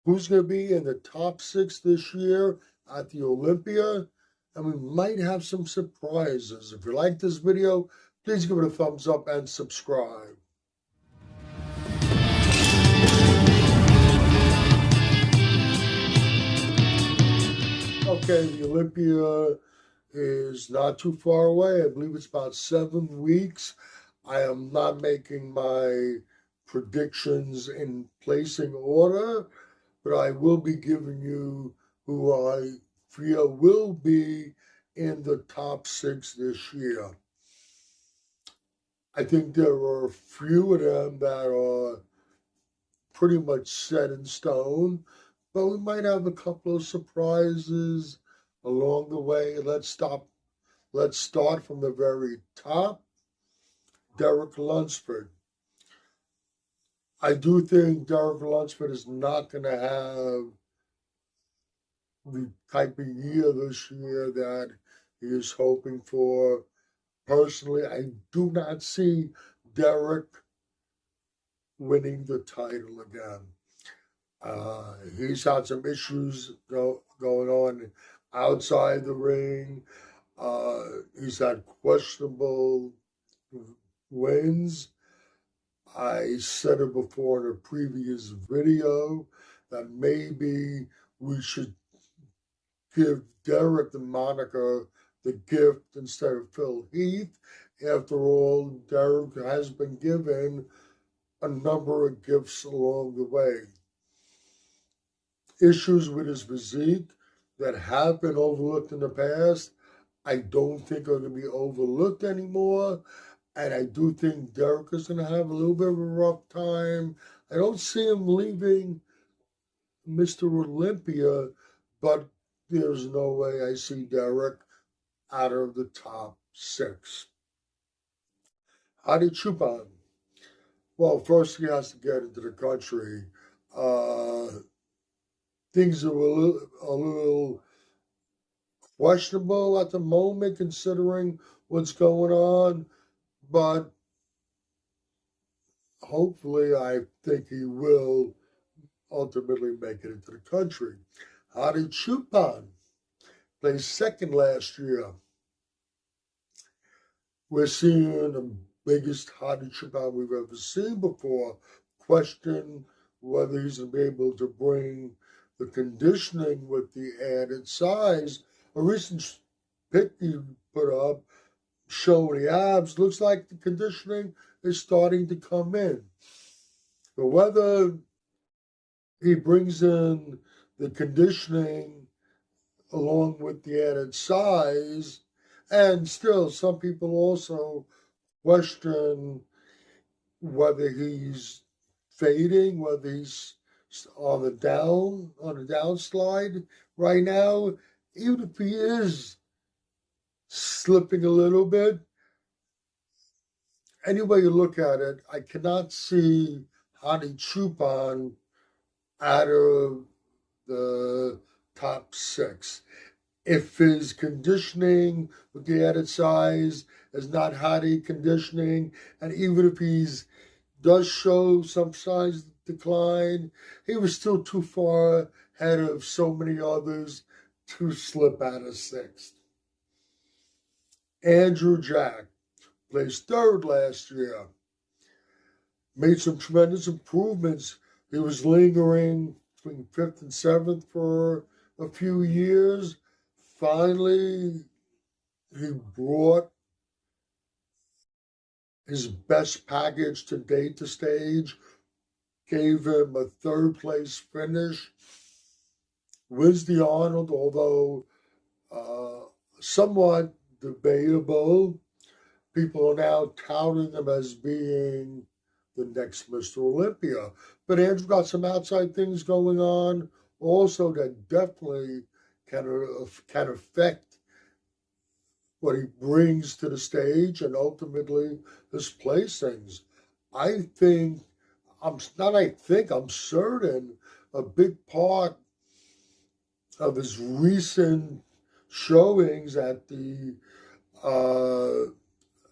who's going to be in the top 6 this year at the Olympia, and we might have some surprises. If you like this video, please give it a thumbs up and subscribe. Okay, the Olympia is not too far away. I believe it's about 7 weeks. I am not making my predictions in placing order, but I will be giving you who I feel will be in the top 6 this year. I think there are a few of them that are pretty much set in stone, but we might have a couple of surprises along the way. Let's start from the very top. Derek Lunsford. I do think Derek Lunsford is not going to have the type of year this year that he is hoping for. Personally, I do not see Derek winning the title again. He's had some issues going on outside the ring. He's had questionable wins. I said it before in a previous video that maybe we should give Derek the moniker The Gift instead of Phil Heath. After all, Derek has been given a number of gifts along the way. Issues with his physique that have been overlooked in the past, I don't think are going to be overlooked anymore. And I do think Derek is going to have a little bit of a rough time. I don't see him leaving Mr. Olympia, but there's no way I see Derek out of the top 6. Hadi Choopan. Well, first he has to get into the country. Things are a little questionable at the moment considering what's going on, but hopefully I think he will ultimately make it into the country. Hadi Choopan placed 2nd last year. We're seeing the biggest Hadi Choopan we've ever seen before. Question whether he's going to be able to bring the conditioning with the added size. A recent pic he put up showing the abs, looks like the conditioning is starting to come in. But whether he brings in the conditioning along with the added size, and still some people also question whether he's fading, whether he's on the downslide right now. Even if he is slipping a little bit, any way you look at it, I cannot see Hadi Choopan out of the top 6. If his conditioning with the added size is not Hadi conditioning, and even if he's does show some signs of decline, he was still too far ahead of so many others to slip out of 6th. Andrew Jack placed 3rd last year. Made some tremendous improvements. He was lingering between 5th and 7th for a few years. Finally, he brought his best package to date to stage, gave him a 3rd place finish. Wins the Arnold, although somewhat debatable. People are now touting him as being the next Mr. Olympia. But Andrew got some outside things going on also that definitely can affect what he brings to the stage and ultimately his placings. I'm certain a big part of his recent showings at the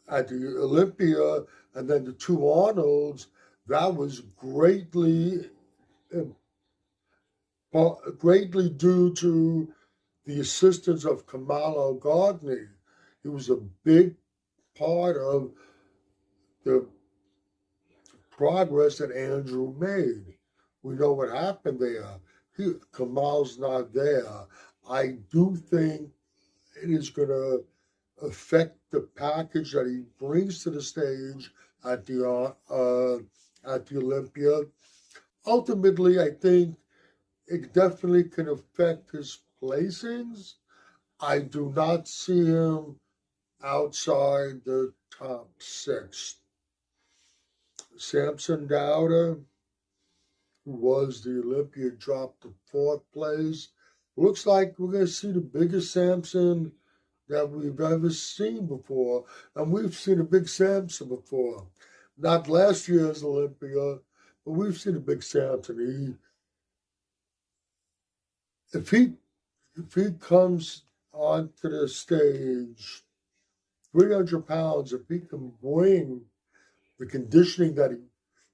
Olympia and then the 2 Arnolds, that was greatly greatly due to the assistance of Kamal Elgargni. He was a big part of the progress that Andrew made. We know what happened there. Kamal's not there. I do think it is going to affect the package that he brings to the stage at the Olympia. Ultimately, I think it definitely can affect his placings. I do not see him outside the top 6. Samson Dauda, who was the Olympia, dropped to 4th place. Looks like we're going to see the biggest Samson that we've ever seen before. And we've seen a big Samson before. Not last year's Olympia, but we've seen a big Samson. If he comes onto the stage, 300 pounds, if he can bring the conditioning that he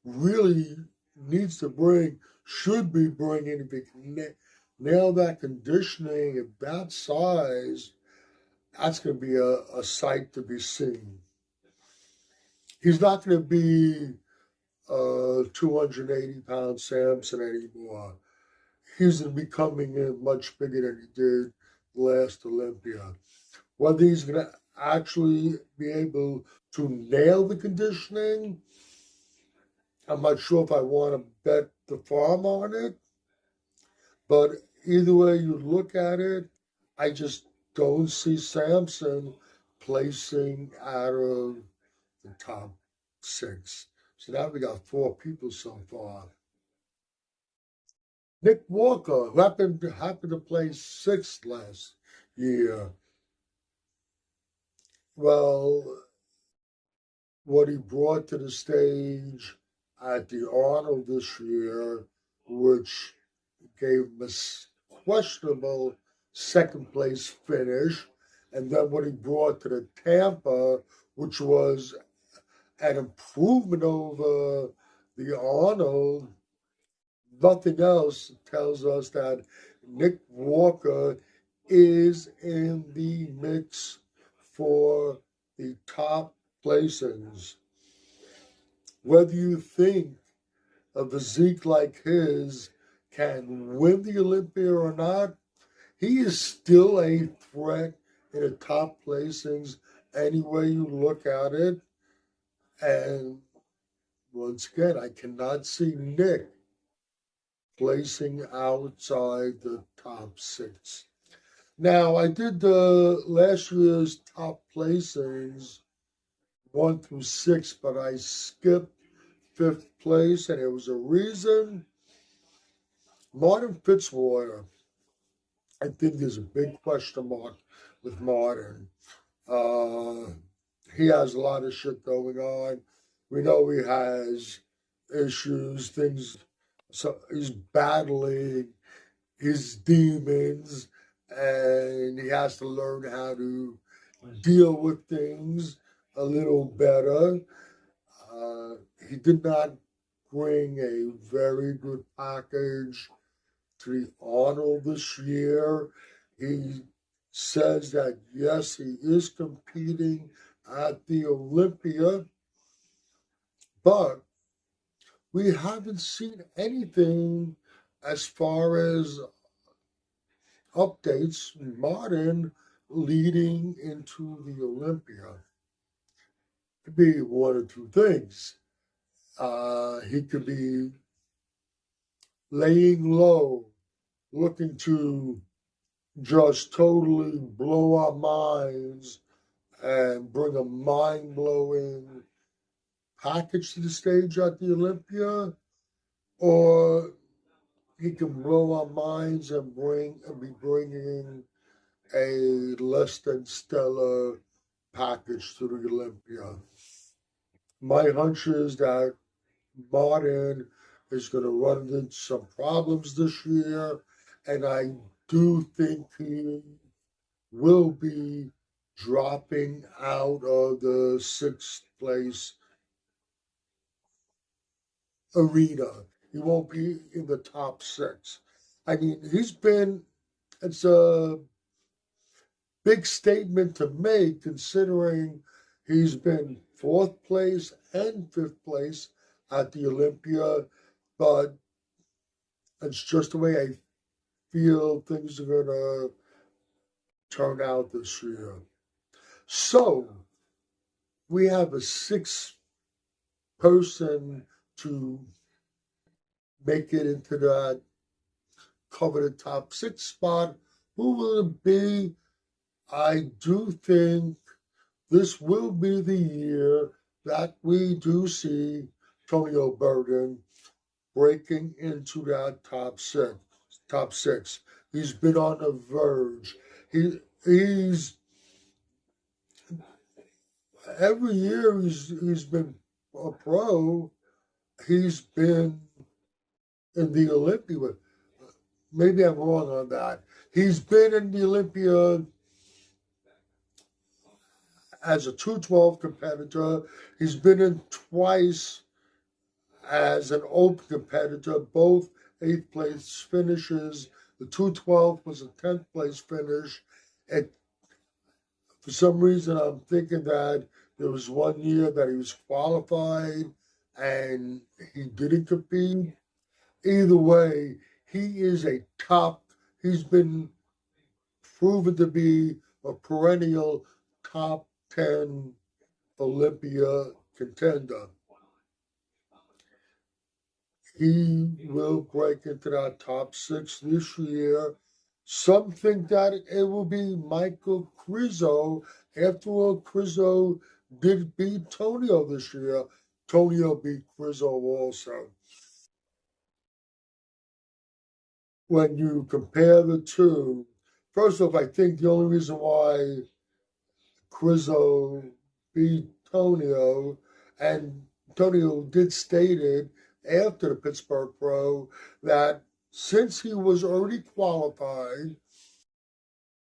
really needs to bring, should be bringing, if he can nail that conditioning at that size, that's going to be a sight to be seen. He's not going to be 280-pound Samson anymore. He's going to be coming in much bigger than he did last Olympia. Whether he's going to actually be able to nail the conditioning, I'm not sure if I want to bet the farm on it. But either way you look at it, I just don't see Samson placing out of the top 6. So now we got 4 people so far. Nick Walker, who happened to place 6th last year. Well, what he brought to the stage at the Arnold this year, which gave him a questionable 2nd place finish, and then what he brought to the Tampa, which was an improvement over the Arnold. Nothing else tells us that Nick Walker is in the mix for the top placings. Whether you think a physique like his can win the Olympia or not, he is still a threat in the top placings any way you look at it. And once again, I cannot see Nick placing outside the top 6. Now, I did last year's top placings 1 through 6, but I skipped 5th place, and there was a reason. Martin Fitzwater, I think there's a big question mark with Martin. He has a lot of shit going on. We know he has issues, things. So he's battling his demons, and he has to learn how to deal with things a little better. He did not bring a very good package to the Arnold this year. He says that, yes, he is competing at the Olympia, but we haven't seen anything as far as updates, Martin leading into the Olympia. It could be 1 or 2 things. He could be laying low, looking to just totally blow our minds and bring a mind-blowing package to the stage at the Olympia, or he can blow our minds and be bringing a less than stellar package to the Olympia. My hunch is that Martin is going to run into some problems this year, and I do think he will be dropping out of the 6th place arena. He won't be in the top 6. I mean, it's a big statement to make considering he's been 4th place and 5th place at the Olympia, but it's just the way I feel things are going to turn out this year. So, we have a 6th person to make it into that coveted top 6 spot. Who will it be? I do think this will be the year that we do see Antonio Burton breaking into that top six. He's been on the verge. He's every year he's been a pro. He's been in the Olympia. Maybe I'm wrong on that. He's been in the Olympia as a 212 competitor. He's been in twice as an open competitor, both 8th place finishes. The 212 was a 10th place finish. And for some reason, I'm thinking that there was one year that he was qualified and he didn't compete. Either way, he is he's been proven to be a perennial top 10 Olympia contender. He will break into that top 6 this year. Some think that it will be Michal Krizo. After all, Krizo did beat Tonio this year. Tonio beat Krizo also. When you compare the two, first off, I think the only reason why Krizo beat Tonio, and Tonio did stated after the Pittsburgh Pro that since he was already qualified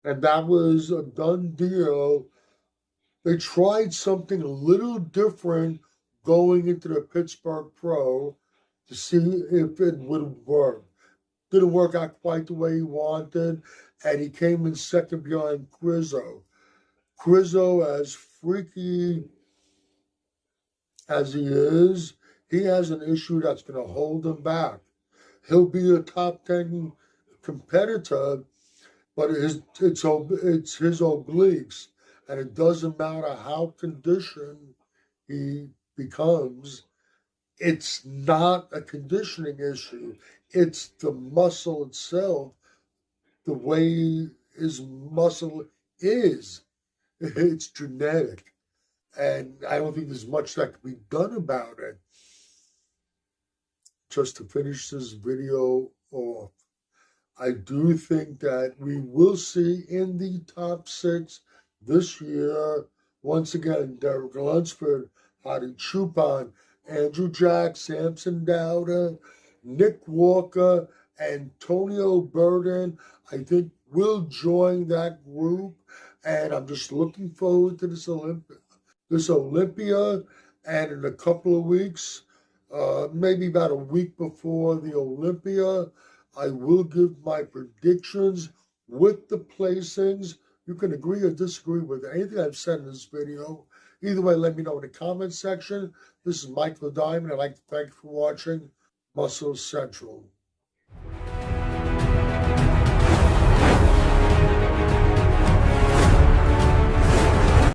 and that was a done deal, they tried something a little different going into the Pittsburgh Pro to see if it would work. Didn't work out quite the way he wanted, and he came in second behind Krizo. Krizo, as freaky as he is, he has an issue that's going to hold him back. He'll be a top 10 competitor, but it's his obliques, and it doesn't matter how conditioned he becomes. It's not a conditioning issue. It's the muscle itself, the way his muscle is. It's genetic. And I don't think there's much that can be done about it. Just to finish this video off, I do think that we will see in the top 6 this year, once again, Derek Lunsford, Hadi Choopan, Andrew Jack, Samson Dauda, Nick Walker, Antonio Burton, I think will join that group. And I'm just looking forward to this Olympia. And in a couple of weeks, maybe about a week before the Olympia, I will give my predictions with the placings. You can agree or disagree with anything I've said in this video. Either way, let me know in the comment section. This is Michael Diamond. I'd like to thank you for watching Muscle Central.